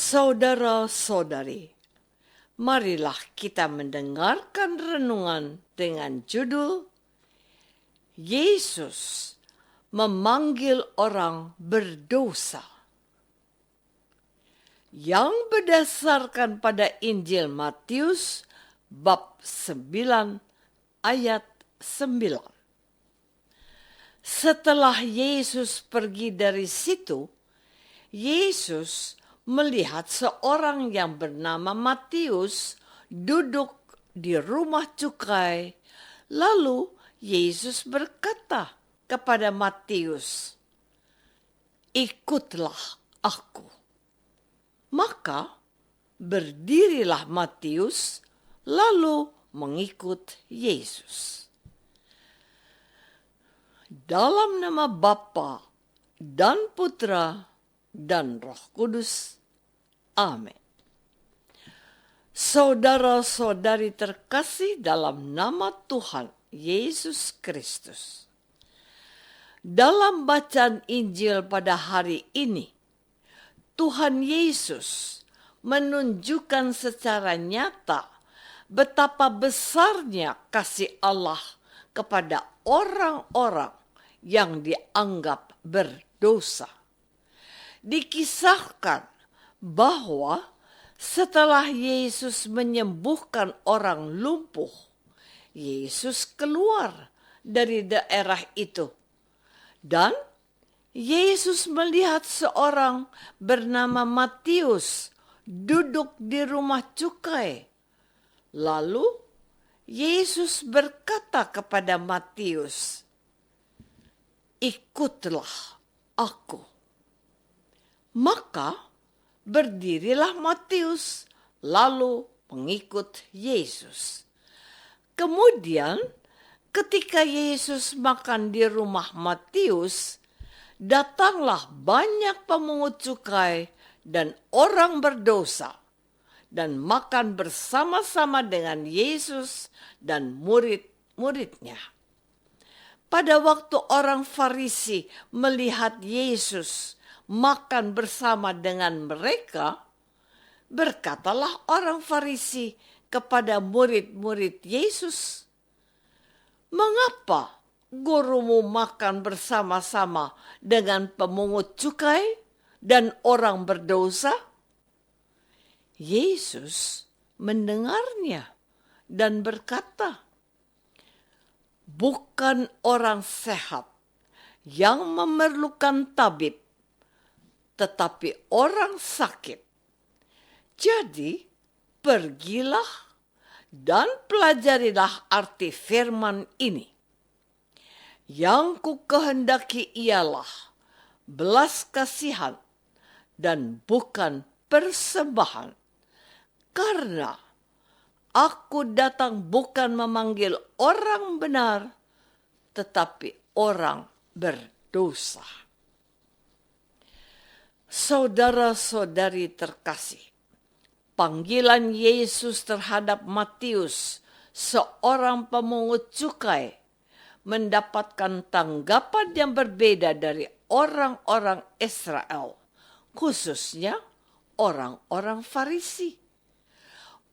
Saudara-saudari, marilah kita mendengarkan renungan dengan judul Yesus memanggil orang berdosa, yang berdasarkan pada Injil Matius bab 9 ayat 9. Setelah Yesus pergi dari situ, Yesus melihat seorang yang bernama Matius duduk di rumah cukai. Lalu Yesus berkata kepada Matius, "Ikutlah aku." Maka berdirilah Matius lalu mengikut Yesus. Dalam nama Bapa dan Putra dan Roh Kudus. Amin. Saudara-saudari terkasih dalam nama Tuhan Yesus Kristus. Dalam bacaan Injil pada hari ini, Tuhan Yesus menunjukkan secara nyata betapa besarnya kasih Allah kepada orang-orang yang dianggap berdosa. Dikisahkan bahwa setelah Yesus menyembuhkan orang lumpuh, Yesus keluar dari daerah itu. Dan Yesus melihat seorang bernama Matius duduk di rumah cukai. Lalu Yesus berkata kepada Matius, "Ikutlah aku." Maka berdirilah Matius lalu mengikut Yesus. Kemudian ketika Yesus makan di rumah Matius, datanglah banyak pemungut cukai dan orang berdosa dan makan bersama-sama dengan Yesus dan murid-muridnya. Pada waktu orang Farisi melihat Yesus makan bersama dengan mereka, berkatalah orang Farisi kepada murid-murid Yesus, "Mengapa gurumu makan bersama-sama dengan pemungut cukai dan orang berdosa?" Yesus mendengarnya dan berkata, "Bukan orang sehat yang memerlukan tabib, tetapi orang sakit. Jadi pergilah dan pelajarilah arti firman ini. Yang ku kehendaki ialah belas kasihan dan bukan persembahan. Karena aku datang bukan memanggil orang benar, tetapi orang berdosa." Saudara-saudari terkasih, panggilan Yesus terhadap Matius, seorang pemungut cukai, mendapatkan tanggapan yang berbeda dari orang-orang Israel, khususnya orang-orang Farisi.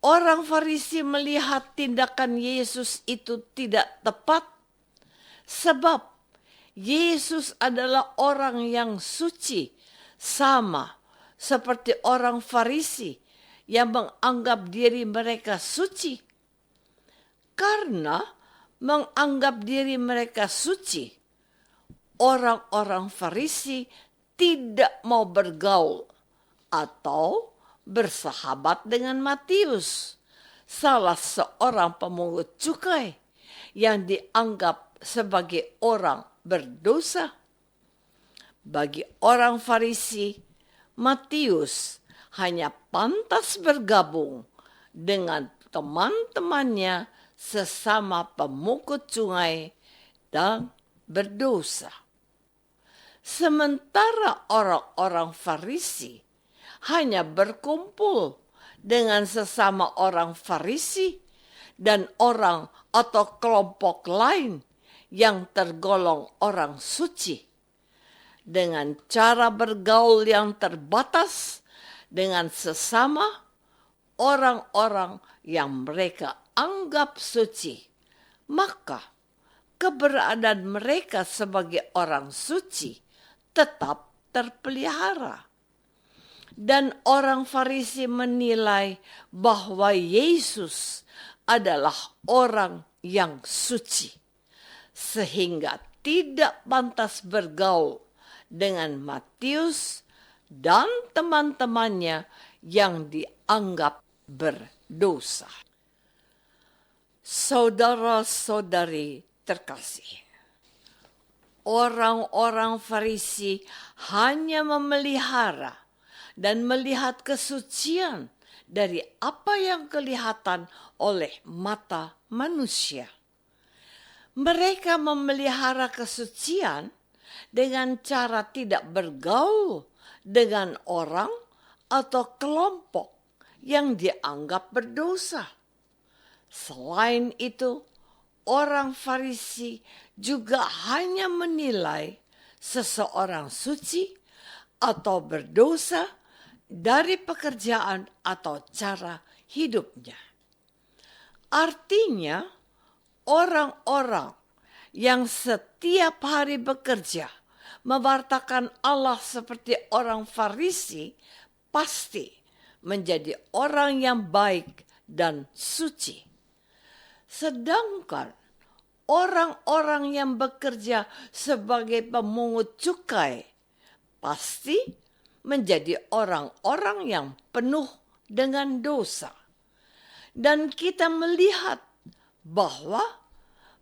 Orang Farisi melihat tindakan Yesus itu tidak tepat, sebab Yesus adalah orang yang suci, sama seperti orang Farisi yang menganggap diri mereka suci. Karena menganggap diri mereka suci, orang-orang Farisi tidak mau bergaul atau bersahabat dengan Matius, salah seorang pemungut cukai yang dianggap sebagai orang berdosa. Bagi orang Farisi, Matius hanya pantas bergabung dengan teman-temannya sesama pemungut cukai dan berdosa. Sementara orang-orang Farisi hanya berkumpul dengan sesama orang Farisi dan orang atau kelompok lain yang tergolong orang suci, dengan cara bergaul yang terbatas dengan sesama orang-orang yang mereka anggap suci, maka keberadaan mereka sebagai orang suci tetap terpelihara. Dan orang Farisi menilai bahwa Yesus adalah orang yang suci, sehingga tidak pantas bergaul dengan Matius dan teman-temannya yang dianggap berdosa. Saudara-saudari terkasih, orang-orang Farisi hanya memelihara dan melihat kesucian dari apa yang kelihatan oleh mata manusia. Mereka memelihara kesucian dengan cara tidak bergaul dengan orang atau kelompok yang dianggap berdosa. Selain itu, orang Farisi juga hanya menilai seseorang suci atau berdosa dari pekerjaan atau cara hidupnya. Artinya, orang-orang yang setiap hari bekerja mewartakan Allah seperti orang Farisi pasti menjadi orang yang baik dan suci. Sedangkan orang-orang yang bekerja sebagai pemungut cukai pasti menjadi orang-orang yang penuh dengan dosa. Dan kita melihat bahwa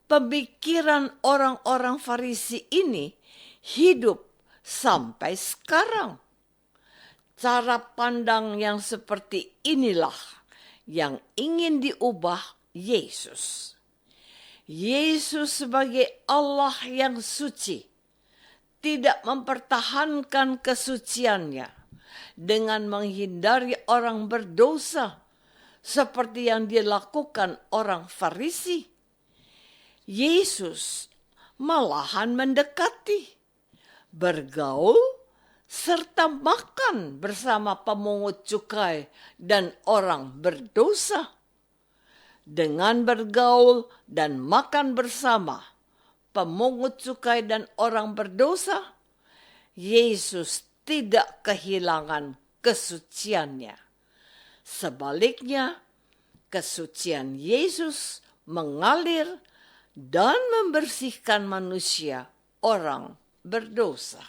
pemikiran orang-orang Farisi ini hidup sampai sekarang. Cara pandang yang seperti inilah yang ingin diubah Yesus. Yesus sebagai Allah yang suci tidak mempertahankan kesuciannya dengan menghindari orang berdosa seperti yang dilakukan orang Farisi. Yesus malahan mendekati, bergaul, serta makan bersama pemungut cukai dan orang berdosa. Dengan bergaul dan makan bersama pemungut cukai dan orang berdosa, Yesus tidak kehilangan kesuciannya. Sebaliknya, kesucian Yesus mengalir dan membersihkan manusia, orang berdosa.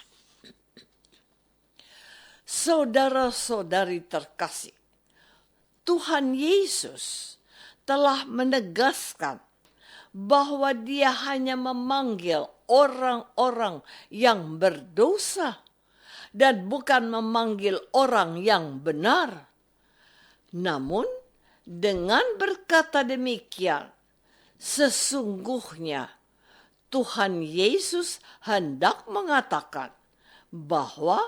Saudara-saudari terkasih, Tuhan Yesus telah menegaskan bahwa Dia hanya memanggil orang-orang yang berdosa dan bukan memanggil orang yang benar. Namun, dengan berkata demikian, sesungguhnya Tuhan Yesus hendak mengatakan bahwa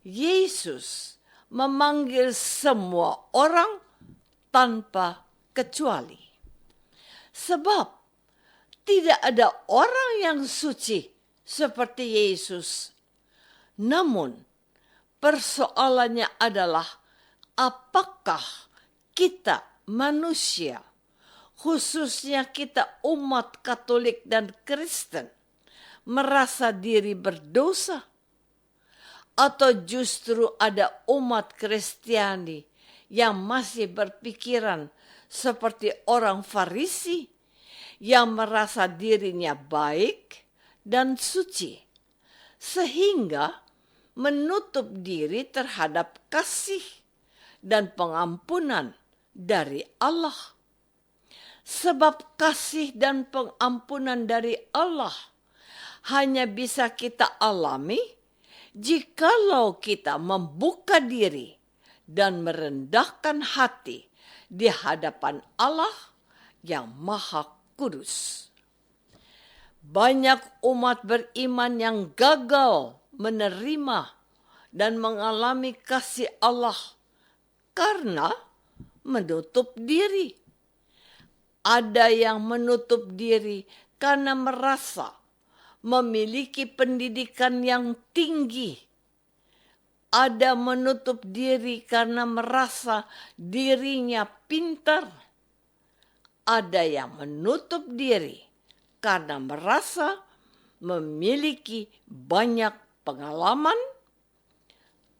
Yesus memanggil semua orang tanpa kecuali. Sebab tidak ada orang yang suci seperti Yesus. Namun persoalannya adalah apakah kita manusia, khususnya kita umat Katolik dan Kristen, merasa diri berdosa? Atau justru ada umat Kristiani yang masih berpikiran seperti orang Farisi yang merasa dirinya baik dan suci, sehingga menutup diri terhadap kasih dan pengampunan dari Allah. Sebab kasih dan pengampunan dari Allah hanya bisa kita alami jikalau kita membuka diri dan merendahkan hati di hadapan Allah yang Maha Kudus. Banyak umat beriman yang gagal menerima dan mengalami kasih Allah karena menutup diri. Ada yang menutup diri karena merasa memiliki pendidikan yang tinggi, Ada menutup diri karena merasa dirinya pintar. Ada yang menutup diri karena merasa memiliki banyak pengalaman.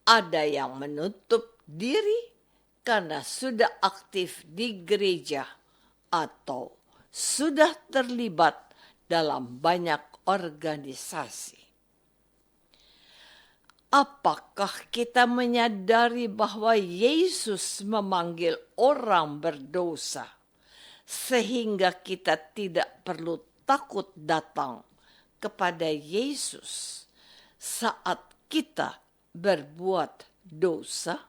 Ada yang menutup diri karena sudah aktif di gereja atau sudah terlibat dalam banyak organisasi. Apakah kita menyadari bahwa Yesus memanggil orang berdosa sehingga kita tidak perlu takut datang kepada Yesus saat kita berbuat dosa?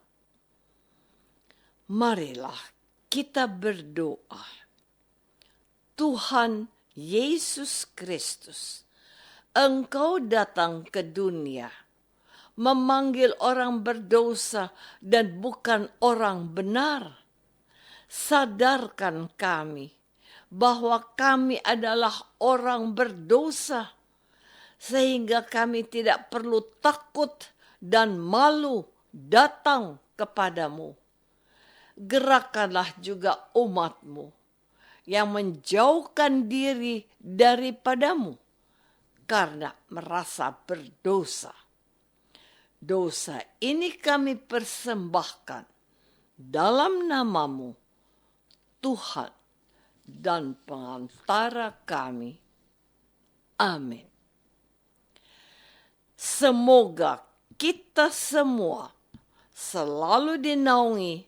Marilah kita berdoa. Tuhan Yesus Kristus, Engkau datang ke dunia memanggil orang berdosa dan bukan orang benar. Sadarkan kami bahwa kami adalah orang berdosa, sehingga kami tidak perlu takut dan malu datang kepadamu. Gerakkanlah juga umat-Mu yang menjauhkan diri daripadamu karena merasa berdosa. Dosa ini kami persembahkan dalam nama-Mu, Tuhan dan pengantara kami. Amin. Semoga kita semua selalu dinaungi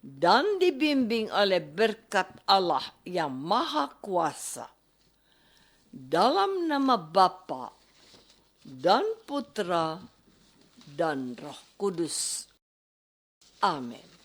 dan dibimbing oleh berkat Allah yang Maha Kuasa. Dalam nama Bapa dan Putra dan Roh Kudus. Amin.